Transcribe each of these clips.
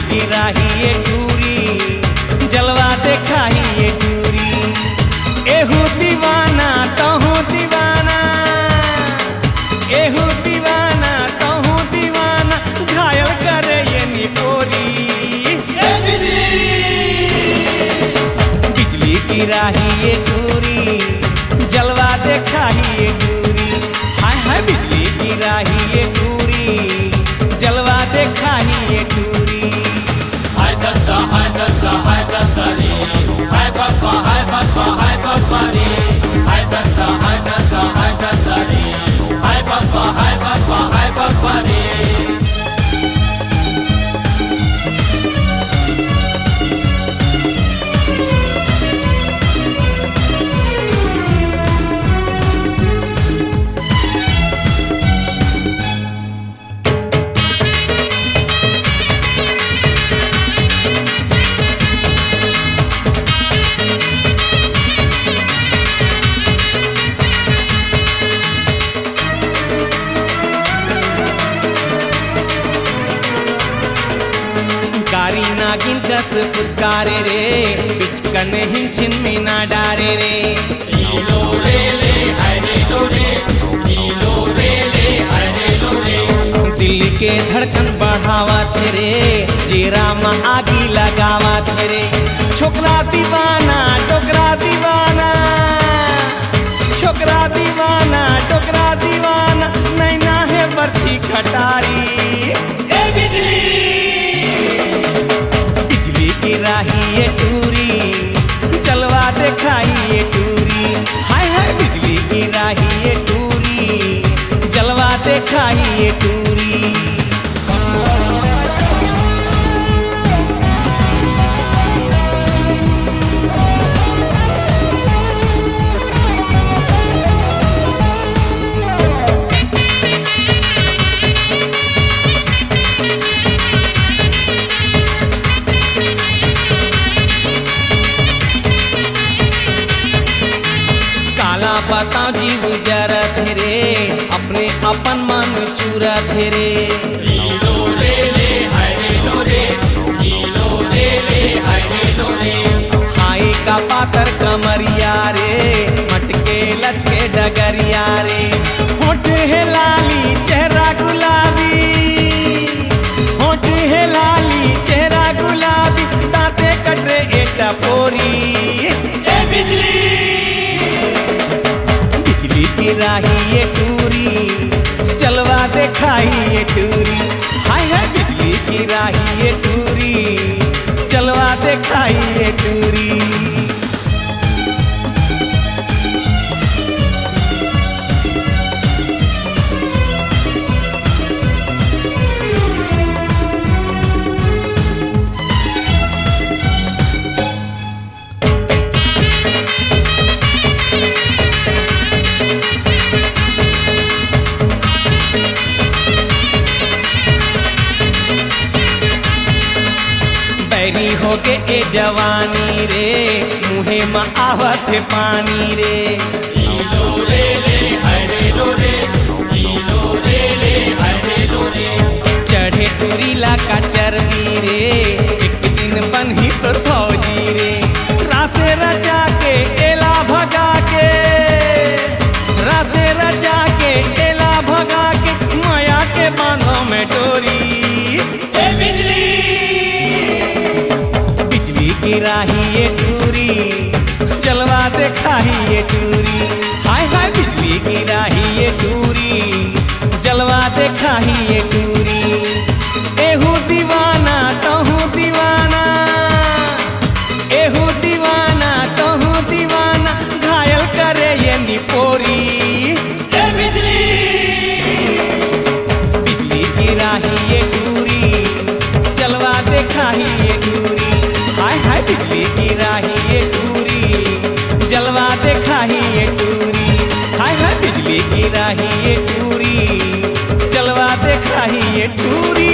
गिराही ये टूरी, जलवा देखाही ये टूरी। एहू दीवाना तहू दीवाना, एहू दीवाना तहू दीवाना, घायल करे ये निपोरी। बिजली गिराही ये टूरी, जलवा देखाही ये टूरी। हाय हाय बिजली गिराही ये टूरी, जलवा देखाही ये टूरी। हाय दत्ता रे, हाय बाबा रे, हाय दत्ता रे, हाय बाबा रे। कारी नागिन कस फुसकारे रे, पिचकन हिंचिन मीना डारे रे। लो रे ले, हाय रे लो रे, लो रे ले, हाय रे लो रे। दिल के धड़कन बढ़ावा थे रे, जेरा में आगी लगावा थे रे। छोकरा दीवाना टोकरा दीवाना, छोकरा दीवाना टोकरा दीवाना, नैना है बरछी कटारी। बिजली गिराही ये टूरी, जलवा देखाही ये टूरी। हाय हाय बिजली गिराही ये टूरी, जलवा देखाही ये टूरी। काला बताओ जीव जरत रे, अपने अपन मन चूरत रे। लो रे ले, हाय रे लो रे, लो रे ले, हाय रे लो रे। हाय का पातर कमरिया रे, मटके लचके डगरिया रे। होठ है लाली चेहरा गुलाबी, होठ है लाली चेहरा गुलाबी, दांते कटरे एटा पोरी। बिजली गिराही ये टूरी, जलवा देखाही ये टूरी। हाय हाय बिजली गिराही ये टूरी, जलवा देखाही ये टूरी। बैरी हो के ए जवानी रे, मुहे में आवत पानी रे। लो रे ले, हाय रे लो रे, लो रे ले, हाय रे लो रे। चढ़े टूरीला का चर्बी रे, एक दिन बन्ही तोर फौजी रे। रासे रचा के एला भगा के, रासे रचा के एला भगा के, माया के बांधों में डोरी। गिराही ये टूरी, जलवा देखाही ये टूरी। हाय हाय बिजली गिराही ये टूरी, जलवा देखाही ये टूरी। एहू दीवाना तहू दीवाना, एहू दीवाना तहू दीवाना, घायल करे ये निपोरी। बिजली गिराही ये टूरी, जलवा देखाही ये टूरी। हाय हाय बिजली गिराही ये टूरी, जलवा देखाही ये टूरी। हाय हाय बिजली गिराही ये टूरी, जलवा देखाही ये टूरी।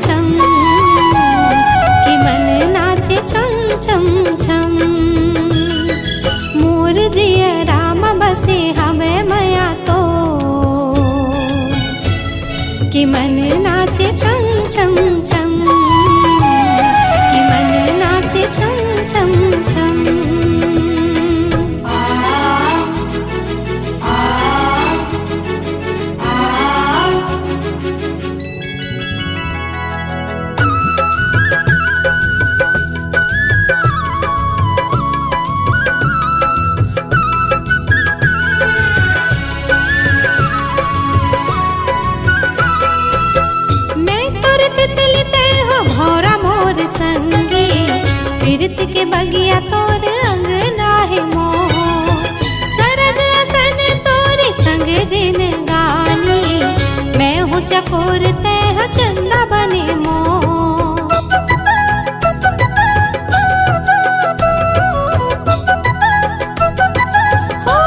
छम कि मन नाचे छम छम छम। मोर जिया राम बसे हमें मया तो कि मन नाचे छम छम छम कि मन नाचे छम छम छम। पीरत के बगिया तोर अंगना है मोर, सरग असन तोरे संग जिन गानी। मैं हूँ चकोर तह चंदा बने मोर। हो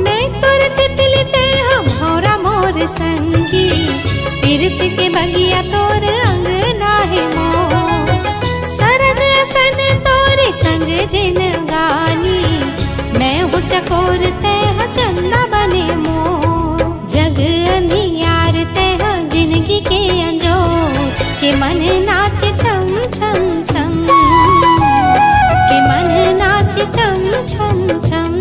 मैं तोर तितली तह भौरा मोर संगी। पीरत के बगिया तोर अंगना है मोर, जिन गानी। मैं हूँ चकोर तह चंदा बने मोर। जग अंधियार तह जिंदगी के अंजोर के मन नाचे छम छम छम के मन नाचे छम छम छम।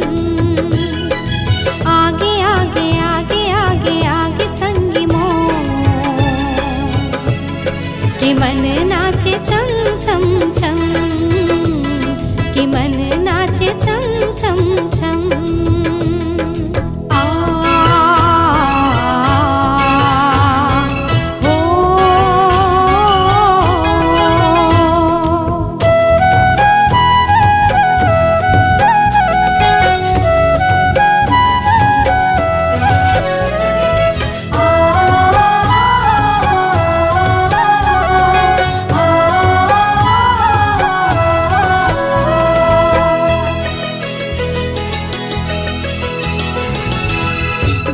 आगे आगे आगे आगे आगे संगी मोर के मन नाचे छम छम छम कि मन नाचे छम छम छम। आ हो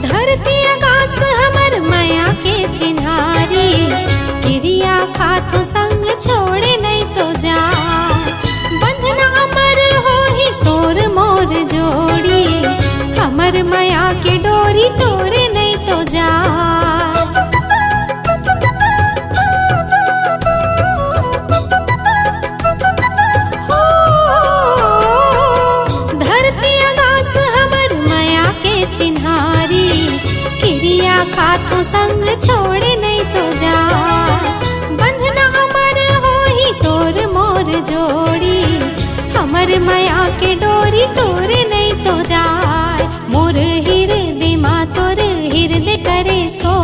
धरती आकाश हमर माया के चिन्हारी। क्रिया खातो संग छोड़े नहीं तो जा, बंधना अमर हो ही तोर मोर जोड़ी। हमर माया के डोरी तोरे नहीं तो जा। हो धरती आकाश हमर माया के चिन्हारी। क्रिया खातो संग छोड़े नहीं तो जा, बंधना अमर हो ही तोर मोर जोड़ी। हमर माया के डोरी तोरे नहीं तो जाए। मोर हृदय मा तोर हृदय करे सो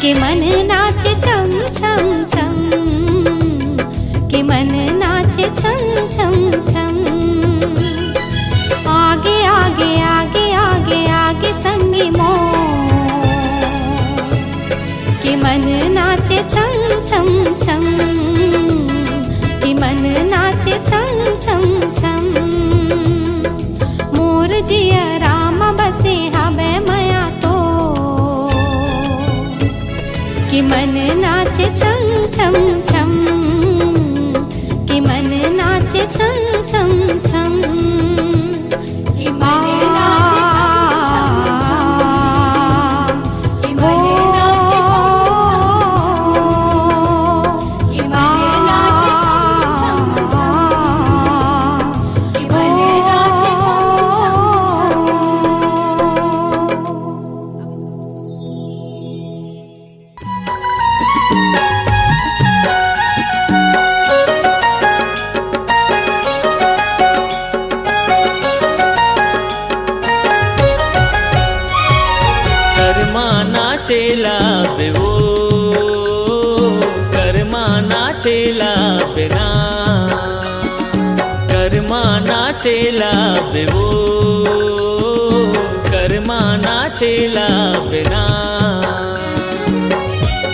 कि मन नाचे छम छम छम कि मन नाचे छम छम छम। आगे आगे आगे आगे आगे संगी मोर कि मन नाचे छम छम छम कि मन नाचे छम छम छम। मोर जिया राम बसे हवे मया तो कि मन नाचे छम छम छम कि मन नाचे छम छम छम। कि मन नाचेला बेवो कर्मा नाचेला बिना कर्मा नाचेला बेवो कर्मा नाचेला बिना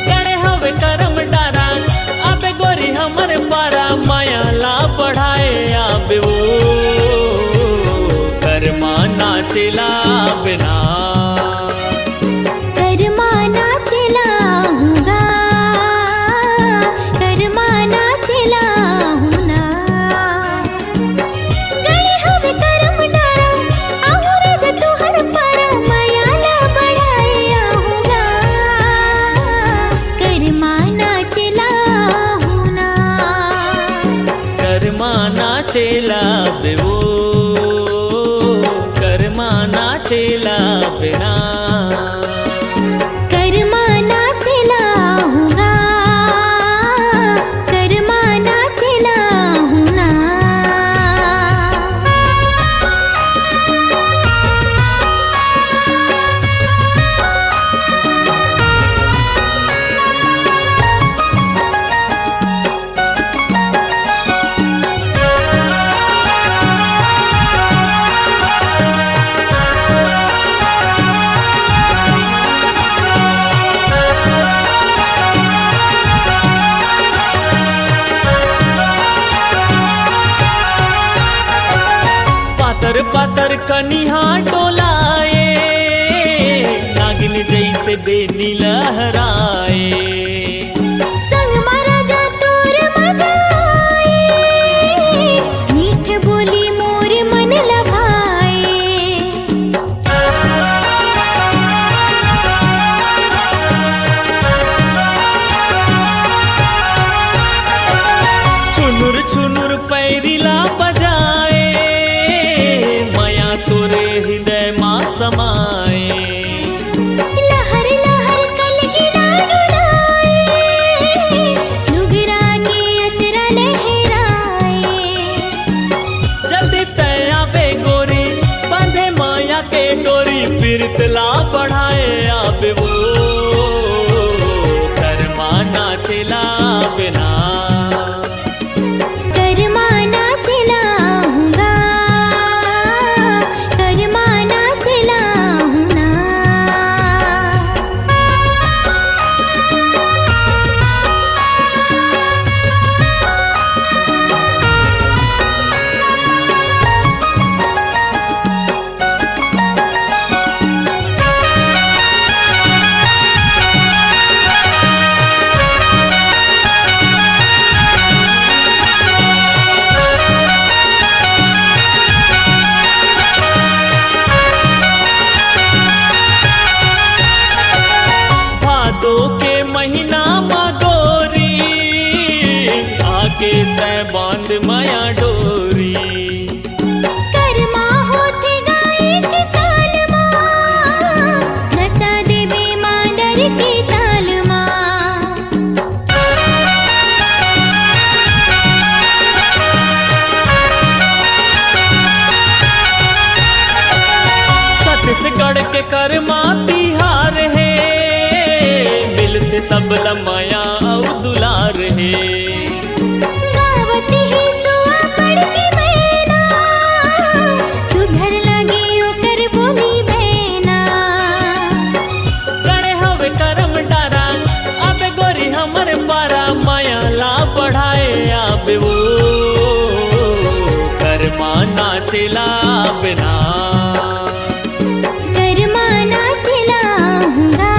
गड़े हवे करम डारा अबे गोरी हमर पारा माया ला बढ़ाए आबे वो कर्मा नाचेला बिना कर्मा नाचेला हूँ नाचेला बेवो कर्मा नाचेला बिना कर्मा नाचेला हूँगा कर्मा नाचेला हूँ ना पातर पातर कनिहा डोलाए नागिन जैसे बेनी लहराए संग महाराजा तोर मजा आए मीठ बोली मोर मन लभाए छुनुर छुनुर पैरिला बजाए माया तोरे हृदय माँ समाए लहर लहर कलगिरा डुलाए नुगरा के अचरा लहराए जल्दी तया बे गोरी बांधे माया के डोरी पीरतला बढ़ाए आबे वो कर्मा नाचेला बिना कर्मा नाचेला हूँगा कर्मा नाचेला हूँ ना भादो के महीना माँ गोरी आके तय बांध माया डोरी कर्मा होते गाए के साल माँ नचा देवे मादर के ताल माँ छत्तीसगढ़ के कर्मा तिहार है मिलते सब लमाया और दुलार है गावत ही सुआ पड़ के बहना सुधर लगे ओकर बोली बहना गणे हवे करम डारा आबे गोरी हमर पारा माया ला बढ़ाए आबे वो कर्मा नाचेला बिना कर्मा नाचेला हूँगा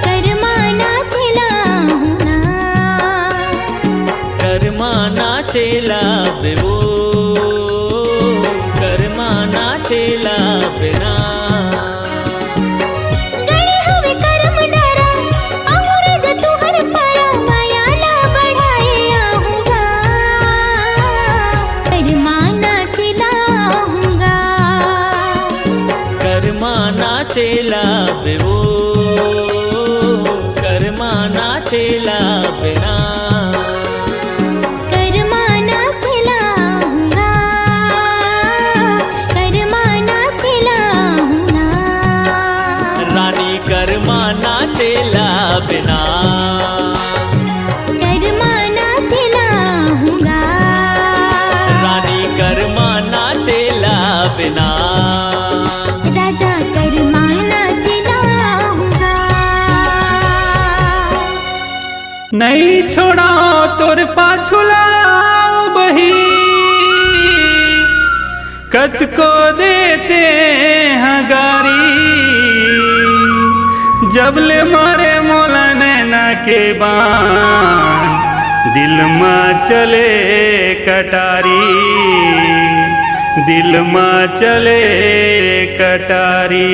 कर्मा नाचेला हूँ ना कर्मा नाचेला बेवो कर्मा नाचेला बिना गणे हवे करम डरा आहुरे ज तुहर पारा माया ला बढ़ाए आहूँगा कर्मा नाचेला हूँगा कर्मा नाचेला बेवो कर्मा नाचेला बिना कर्मा नाचेला हूँगा कर्मा नाचेला हूँ ना रानी कर्मा नाचेला बिना कर्मा नाचेला हूँगा रानी कर्मा नाचेला बिना राजा कर्मा नाचेला हूँगा नहीं छोड़ा तोर पाछुलाओ बही कत को देते हैं गारी जबले मारे मोला नैना के बाण दिल में चले कटारी दिल में चले कटारी।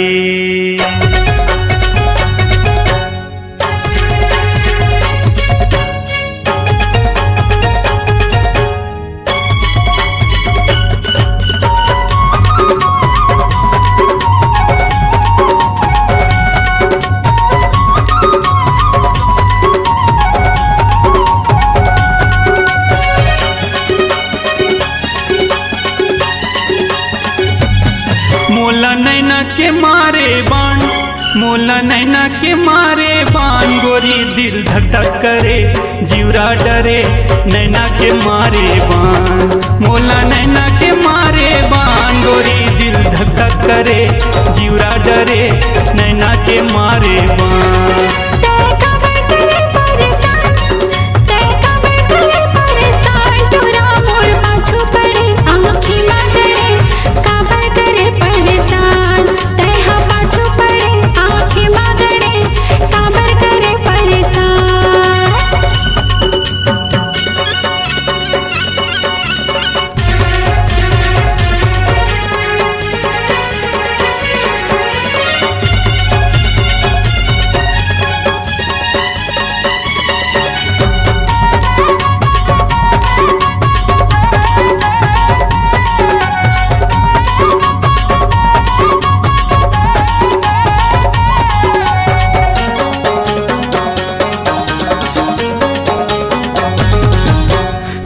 नैना के मारे बाण, मोला नैना के मारे बाण, गोरी दिल धक धक करे जीवरा डरे नैना के मारे बाण, मोला नैना के मारे बाण, गोरी दिल धक धक करे जीवरा डरे नैना के मारे बाण।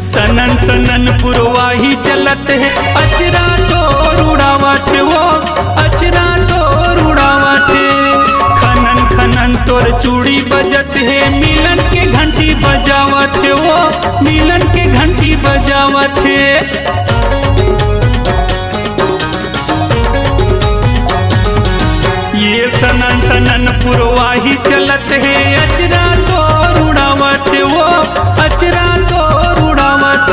सनन सनन पुरवाही चलत है, अचरा तो उड़ावत वो, अचरा तो उड़ावत, खनन खनन तोर चूड़ी बजत है, मिलन के घंटी बजावत वो, मिलन के घंटी बजावत है। ये सनन सनन पुरवाही चलत है, अचरा तो उड़ावत वो, अचरा तो उड़ावत,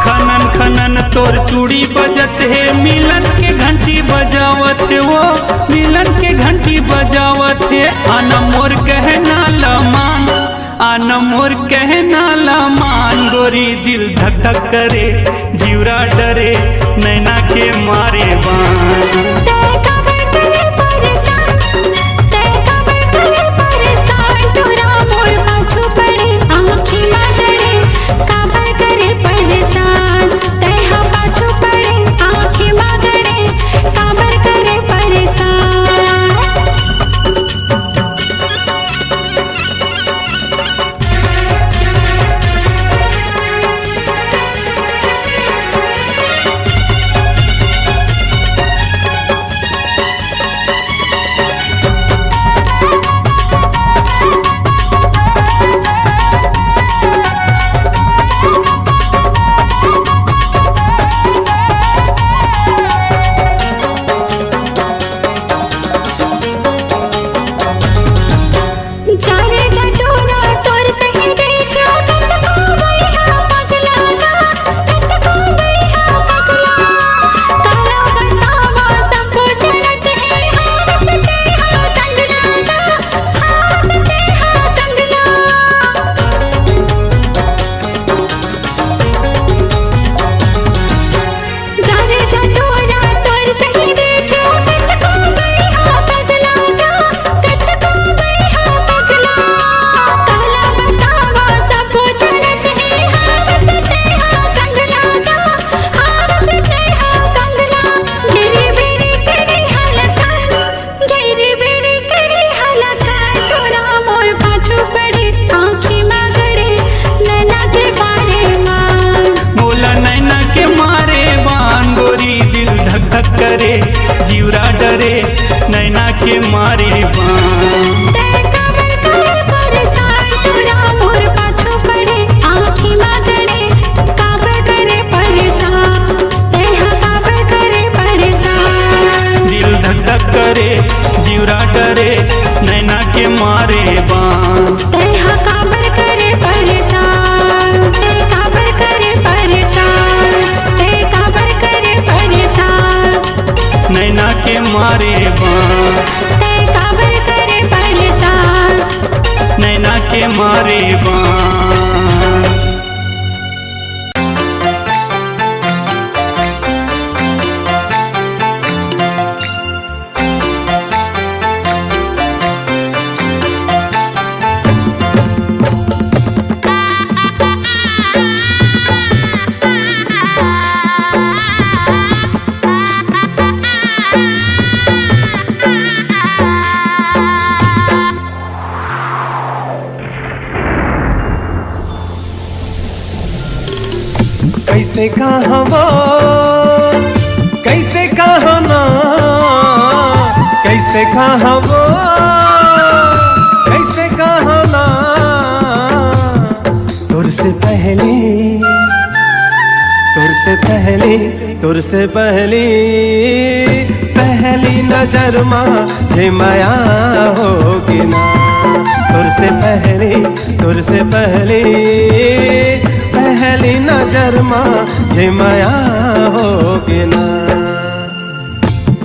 खनन खनन तोर चूड़ी बजत है, मिलन के घंटी बजावत वो, मिलन के घंटी बजावत है। आना मोर कहना लमान, आना मोर कहना लमान, गोरी दिल धक धक करे जीवरा डरे नैना के मारे बाण। करे जीवरा डरे नैना के मारे बाण। दिल धक धक करे जीवरा डरे नैना के मारे बाण। नैना के मारे बाण, नैना के मारे बाण। कैसे कहवा कैसे कहना कैसे कहा वो कैसे कहा ना तुझसे पहले तुझसे पहले तुझसे पहली पहली नजर में माया होगी ना तुझसे पहली पहली नजर में माया होगी ना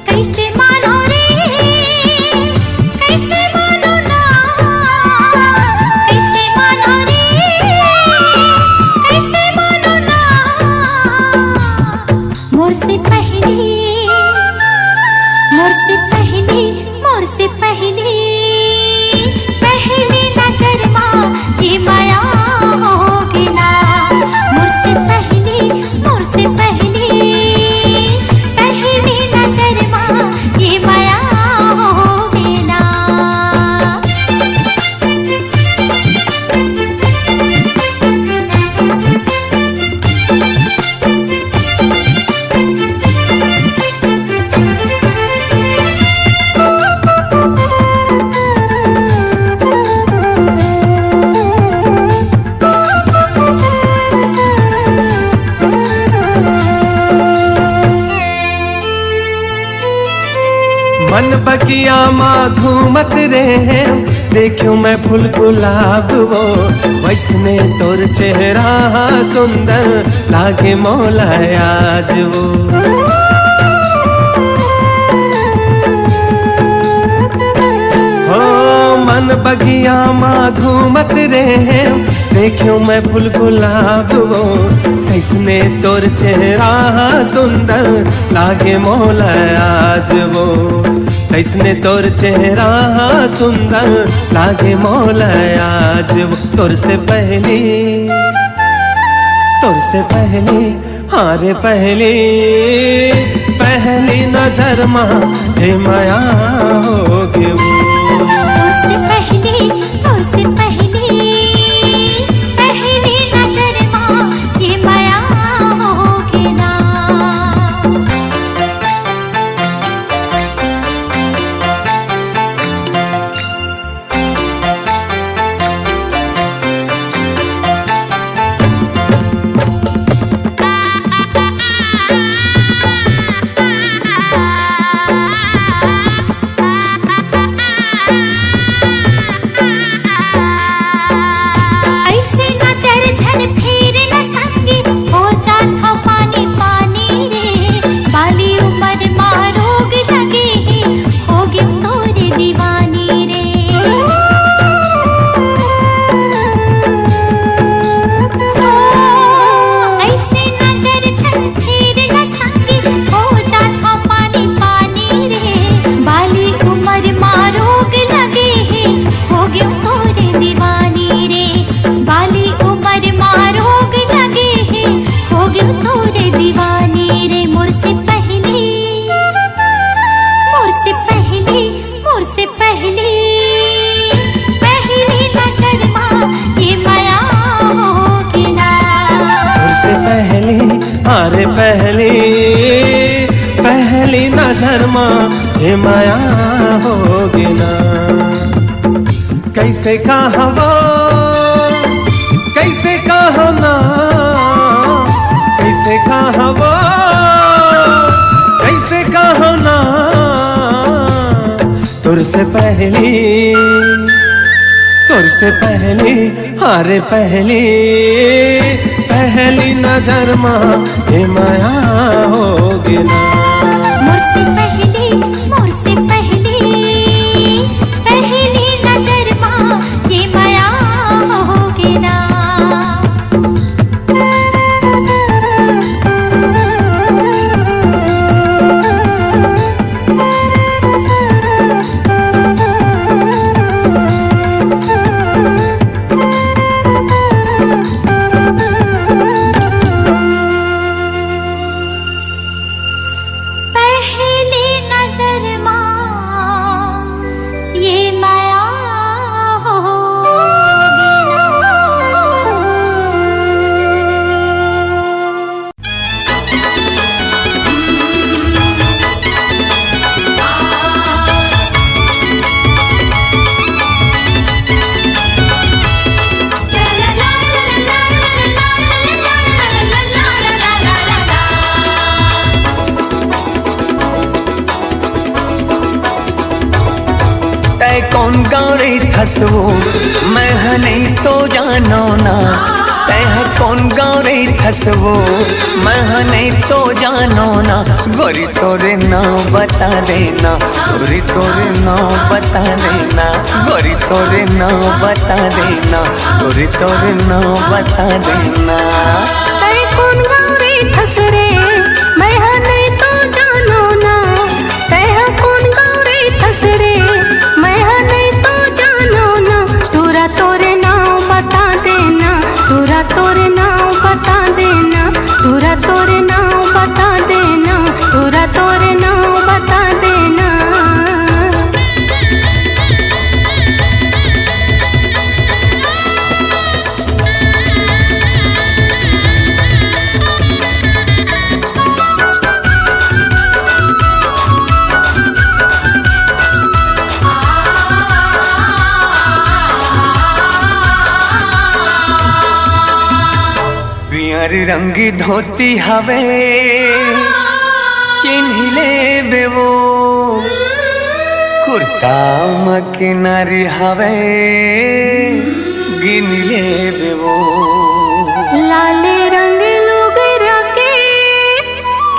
कैसे मानो रे कैसे मानो ना कैसे मानो रे कैसे मानो ना मोर से पहली मोर से पहली मोर से पहली पहली नजर माँ ये माया होगी ना मोर से पहली पहली नजर माँ ये माया होगी ना मन बगिया माँ घूमत रहे देखियो मैं फूल गुलाब वो वैसने तोर चेहरा सुंदर लागे मौला आज वो हो मन बगिया माँ घूमत रहे देखियो मैं फूल गुलाब वो कैसने तोर चेहरा सुंदर लागे मौला आज वो कैसने तोर चेहरा सुंदर लागे मौला आज वो तोर से पहली हाँ रे पहली नजर माँ हे माया होगी वो तोर से पहली पहली नजर माँ ये माया होगी ना ऐसे नजर झन फेर न संगी हो जात हो पानी पानी रे बाली उमर माँ रोग लगे होगी तोरे दीवानी रे ऐसे नजर झन फेर न संगी हो जात हो पानी पानी रे बाली उमर माँ रोग लगे होगी तोरे दीवानी रे बाली उमर माँ रोग लगे होगी तोरे दीवानी रे मोर से पहली पहली नजर माँ ये माया होगी ना तुझसे पहली अरे पहली नजर माँ हे माया होगी ना कैसे कहा वो कैसे कहा ना कैसे कहा वो कैसे कहा ना तुझसे पहली अरे पहली नजर माँ हे माया होगी ना मोर से पहली पहली नजर माँ ये माया होगी ना पहली कौन गौरे थसवो मैं नहीं तो जानो ना तह कौन गौरे थसवो मैं नहीं तो जानो ना गोरी तोरे नाम बता देना गोरी तोरे नाम बता देना गोरी तोरे नाम बता देना गोरी तोरे नाम बता देना तय कौन गौरे थसरे मैं नहीं तो जानो ना तय कौन गौरे थसरे मैं नहीं तो जानो ना तुरा तोरे नाम बता देना तुरा तोरे नाम बता देना तुरा तोरे नाम बता देना तुरा तोरे नाम बता देना पियर रंगी धोती हवे चिन्हिले बेवो कुर्ता मकिनारी हवे गिनले बेवो लाले रंग लोग रखे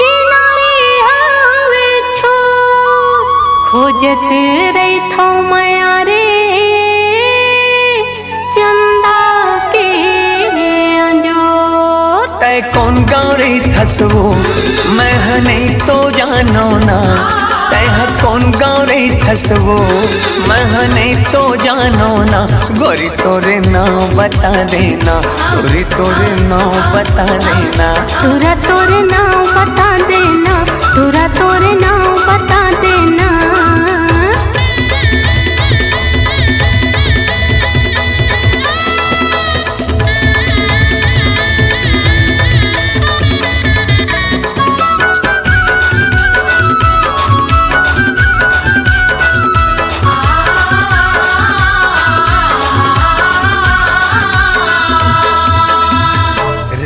किनारे हवे छो खोजत रही थो माया रे चंदा के अंजोर तय कौन गौरे थसवो मैं नहीं तो जानो ना तय कौन गौरे थसवो मैं नहीं तो जानो ना गोरी तोरे नाम बता देना गोरी तोरे नाम बता देना तुरा तोरे नाम बता देना तुरा तोरे नाम बता देना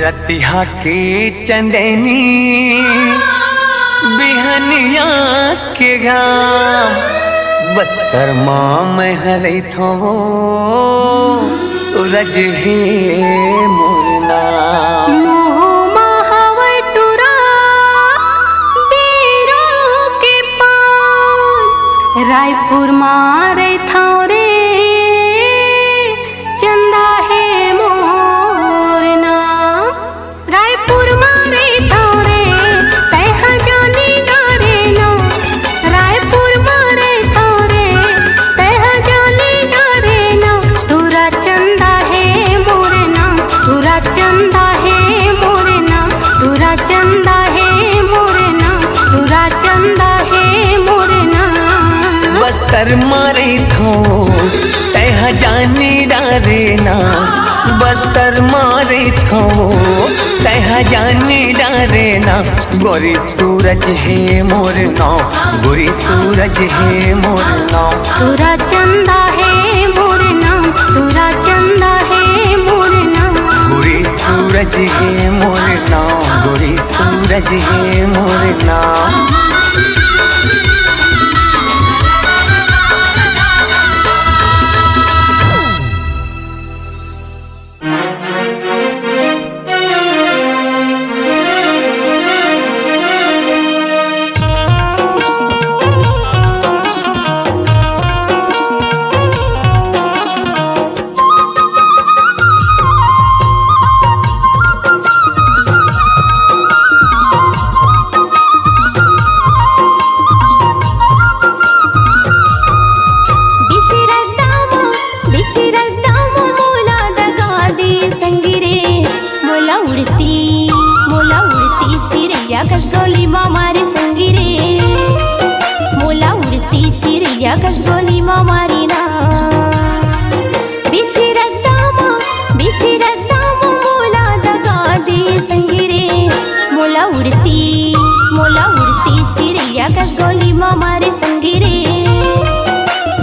रतिहा के चंदनी बिहनिया के घाम बस्तर माँ में हरे थो सूरज है मोरना मोह महावै टुरा बीरो के पान रायपुर मारे था रे चंदा है मोरना रायपुर मारे था रे तह जानी डारे नो रायपुर मारे था रे तह जानी डारे नो तुरा चंदा है मोरना तुरा चंदा है मोरना तुरा चंदा है मोरना तुरा चंदा है मोरना बस्तर मारे थो तह जानी डारे ना बस्तर मारे थो तह जानी डारे ना गोरी सूरज है मोर नाव गोरी सूरज है मोर नाव तुरा चंदा है मोरना तुरा चंदा है मोरना गोरी सूरज है मोर नाव गोरी सूरज है मोर नाव कसगोली मारी संगी रे मोला उड़ती चिड़िया कसगोली मारी ना बिची रद्दामा मोला दगा दी संगी रे मोला उड़ती चिड़िया कसगोली मारी संगी रे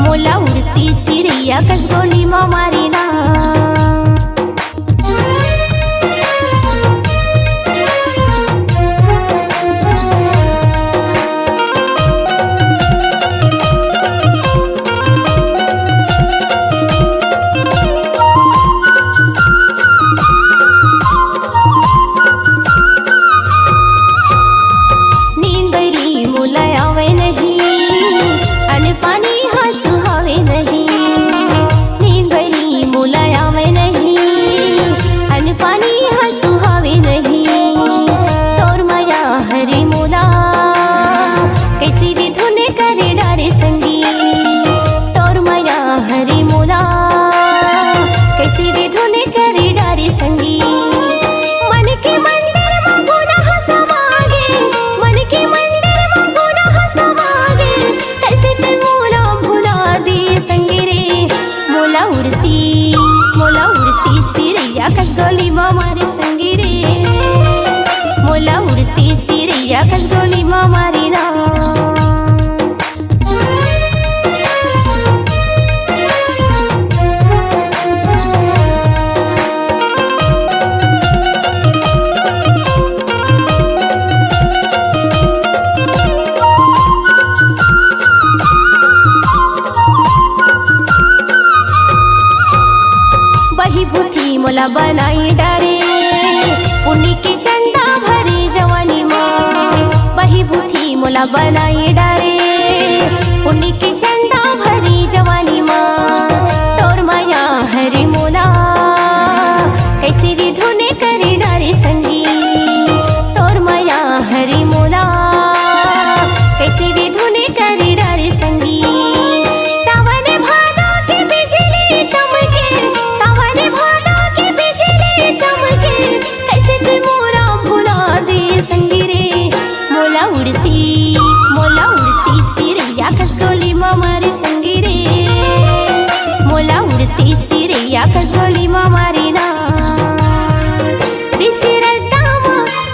मोला उड़ती चिड़िया कसगोली मारी ना मोला बनाई डारे पुण्य के चंदा भरी जवानी माँ बही बूथी मोला बनाई डारे पुण्य के चंदा भरी जवानी माँ तोर माया हरी मोला कैसे भी धुने करे डारे संगी तोर माया हरी मोला कैसे भी धुने करे डारे संगी सावन भादो के बिजली चमके सावन भादो के बिजली चमके कैसे तू मोरा भुला दे संगी रे मोला उड़ती चिड़ैया खसगोली माँ मारी संगी रे मोला उड़ती चिड़ैया खसगोली माँ मारी ना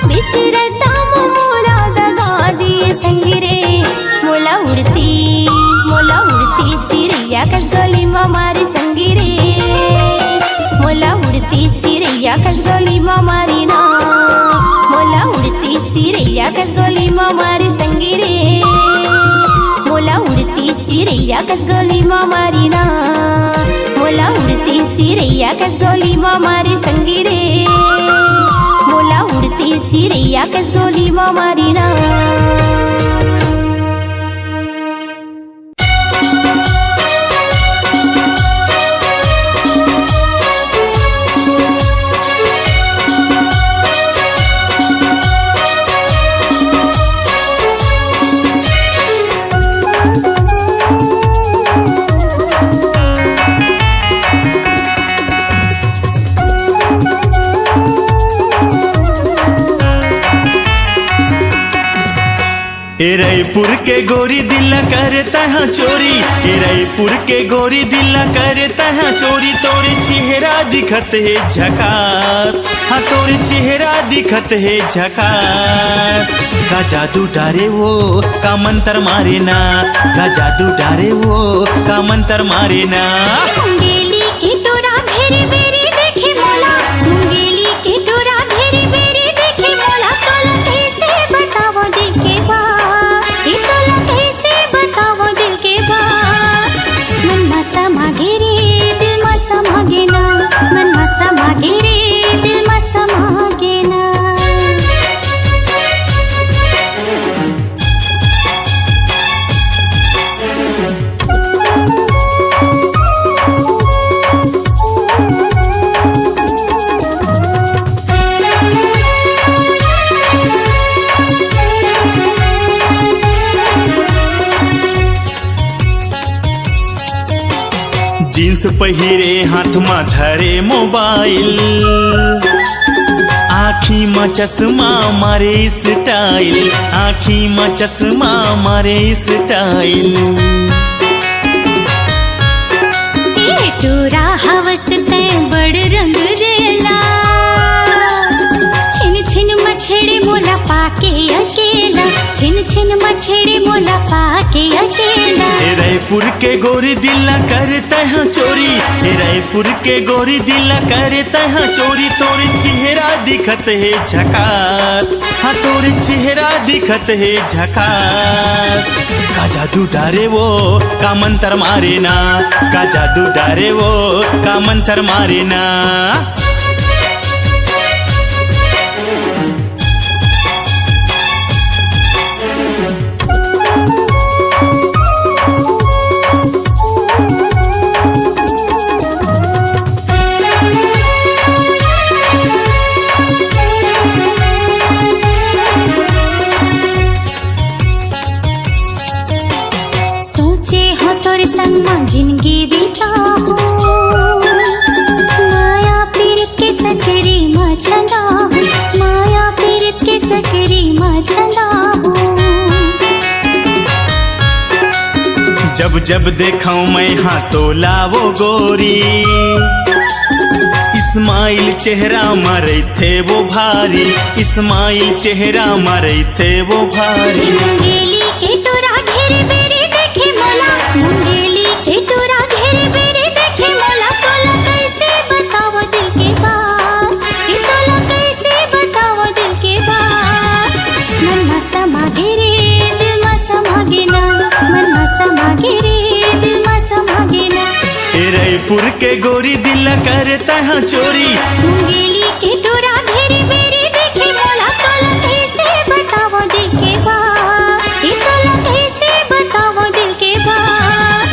बिचिरता मोरा दगा दिए संगी रे मोला उड़ती चिड़ैया खसगोली माँ मारी संगी रे मोला उड़ती चिड़ैया खसगोली माँ मारी ना मोला उड़ती चिड़ैया खसगोली माँ मारी संगी रे मोला उड़ती चिड़ैया खसगोली माँ मारी ना मोला उड़ती चिड़ैया खसगोली माँ मारी संगी रे मोला उड़ती चिड़ैया खसगोली माँ मारी ना रायपुर के गोरी दिल करता है चोरी रायपुर के गोरी दिल करता है चोरी तोरे चेहरा दिखत है झकास हाँ तोरे चेहरा दिखत है झकास का जादू डारे वो का मंत्र मारे ना का जादू डारे वो का मंत्र मारे ना मुंगेली की टोरा भेरी बेरी देखे मोला मुंगेली की टोरा भेरी बेरी देखे मोला तोला कैसे बतावो दिल के बात ये तोला कैसे बतावो दिल के बात मन मा समागे रे दिल मा समागे ना मन मा समागे रे दिल मा समागे ना जींस पहिरे हाथ में धरे मोबाइल आँखी में चश्मा मारे स्टाइल आँखी में चश्मा मारे स्टाइल ये टोरा हवस ते बड़ रंग रेला छिन छिन मछेड़े मोला पाके अकेला छिन छिन मछेड़े मोला पाके अकेला रायपुर के गोरी दिल करता है चोरी रायपुर के गोरी दिल करता है चोरी तोरे चेहरा दिखत है झकास हाँ तोरे चेहरा दिखत है झकास का जादू डारे वो का मंत्र मारे ना का जादू डारे वो का मंत्र मारे ना जिंदगी बिताऊं माया पीर के सकरी मछला माया पीर के सकरी मछला जब जब देखाऊं मैं हाथों लावो गोरी इस्माइल चेहरा मारे थे वो भारी इस्माइल चेहरा मारे थे वो भारी मुंगेली के टोरा घेरे बेरे देखे मोला मुंगेली के टोरा घेरे बेरे देखे मोला तोला कैसे बताओ दिल के बात ये तोला कैसे बताओ दिल के बात मन मा समागे रे दिल मा समागे ना मन मा समागे रे दिल मा समागे ना फुर के गोरी दिल करता है चोरी। मुंगेली के डोरा घेरी बेरी देखे मोला तोला कैसे बताओ दिल के बात, ये तोला कैसे बताओ दिल के बात।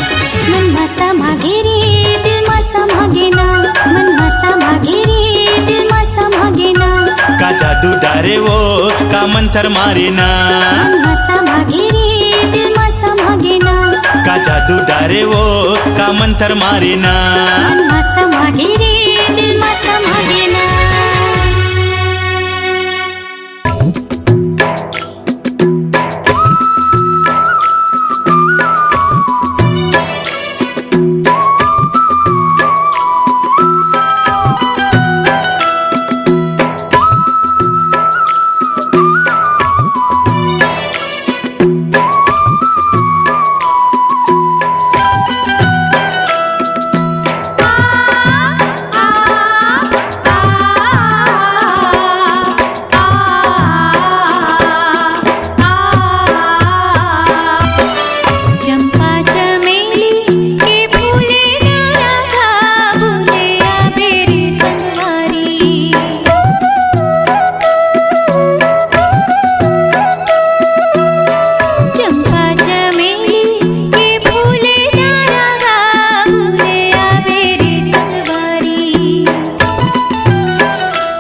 मन में समा घेरे दिल में समा गेना, मन में समा घेरे दिल में समा गेना। का जादू डारे वो का मंत्र मारे ना, मन में समा घेरे दिल में समा गेना। का जादू डारे वो का मंत्र मारे ना। मन में समा घेरे दिल में समा गेना। चंपा चमेली के फूले राधा भूले आबेरी संगवारी। चंपा चमेली के फूले राधा भूले आबेरी संगवारी।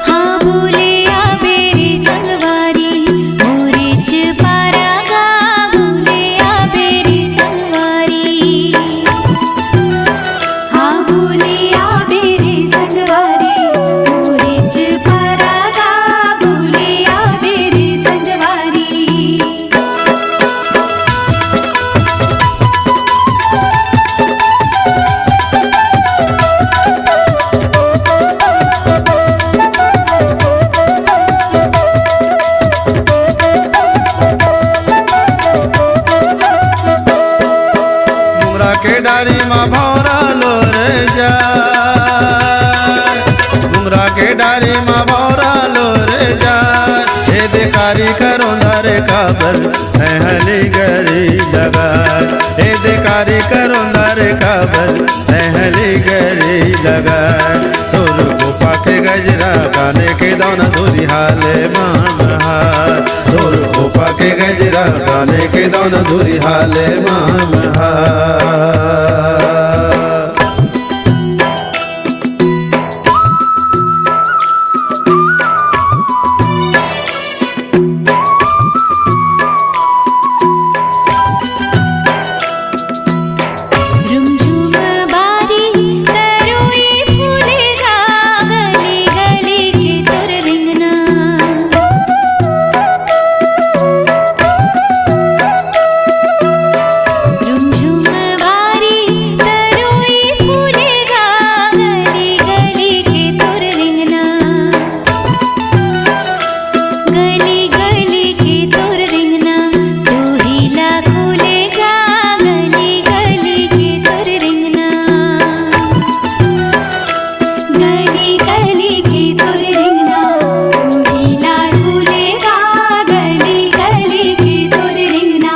हाँ भूले आबेरी संगवारी। मोरिच पारागा भूले आबेरी संगवारी। हाँ भूले आबेरी संगवारी। मोरिच पारागा भूले आबेरी संगवारी। मुमरा के डारी माँ भौरा लोर जा, मुमरा के डारी माँ भौरा लोर जा। हे देकारी करो नारे काबर है हली गरी लगा। हे देकारी करो नारे काबर है हली गरी लगा। तोर गोपा के गजरा गाने के दाना धुरी हाले मामहा। तोर गोपा के गजरा गाने के दाना धुरी हाले मामहा। रुमझुम बारी तरोई फूलेगा गली गली के तोर रिंगना। रुमझुम बारी तरोई फूलेगा गली गली के तोर रिंगना। गली गली के तोर रिंगना। तू हीला खुलेगा गली गली के तोर रिंगना। गली गली के तोर रिंगना। तू हीला खुलेगा गली गली के तोर रिंगना।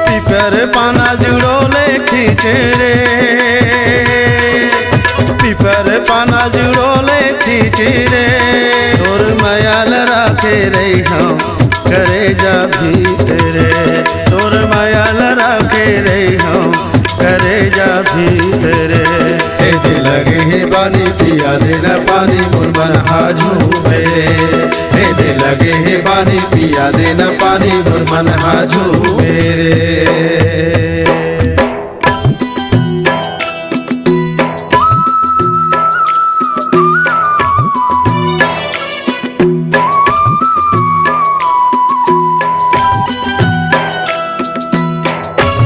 पिपर पाना जुड़ो ले खींचे रे, पिपर पाना जुड़ो ले खींचे रे। तोर मायाल राखे रे हम करे जा भी तेरे। तोर मायाल राखे रे हम करे जा भी तेरे। ए दिल लगे है बानी पिया देना पानी मुरमन हाजू मेरे। ए दिल लगे है बानी पिया देना पानी मुरमन हाजू मेरे।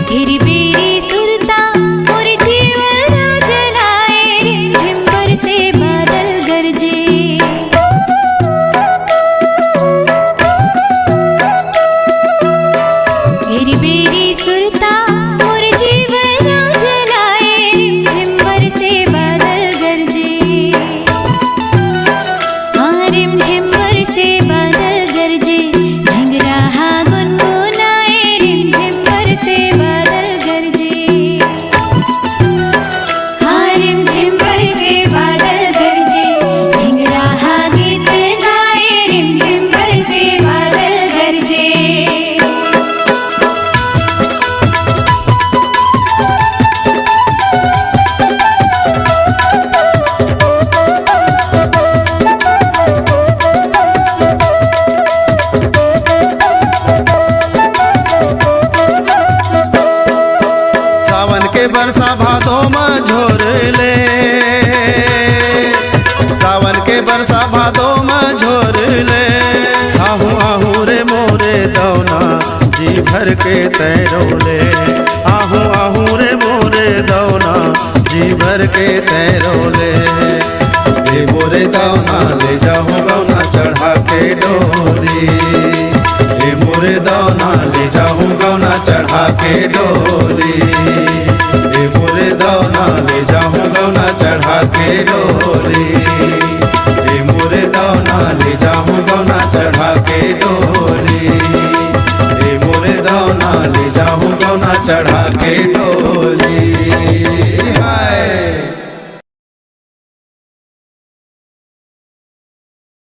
घेरी बेरी सुरता और जीवना जलाए रिमझिम बरसे बादल गरजे। घेरी बेरी भर के तैरोले। आहू आहू रे मोरे दौना जी भर के तैरोले। ले मोरे दौना ले जाऊं गौना चढ़ा के डोली। ले मोरे दौना ले जाऊं गौना चढ़ा के डोली। ले मोरे दौना ले जाऊं गौना चढ़ा के डोली। ले मोरे दौना ले जाऊं गौना चढ़ा के डोली। ले मोरे दौना ले जाऊं गौना चढ़ा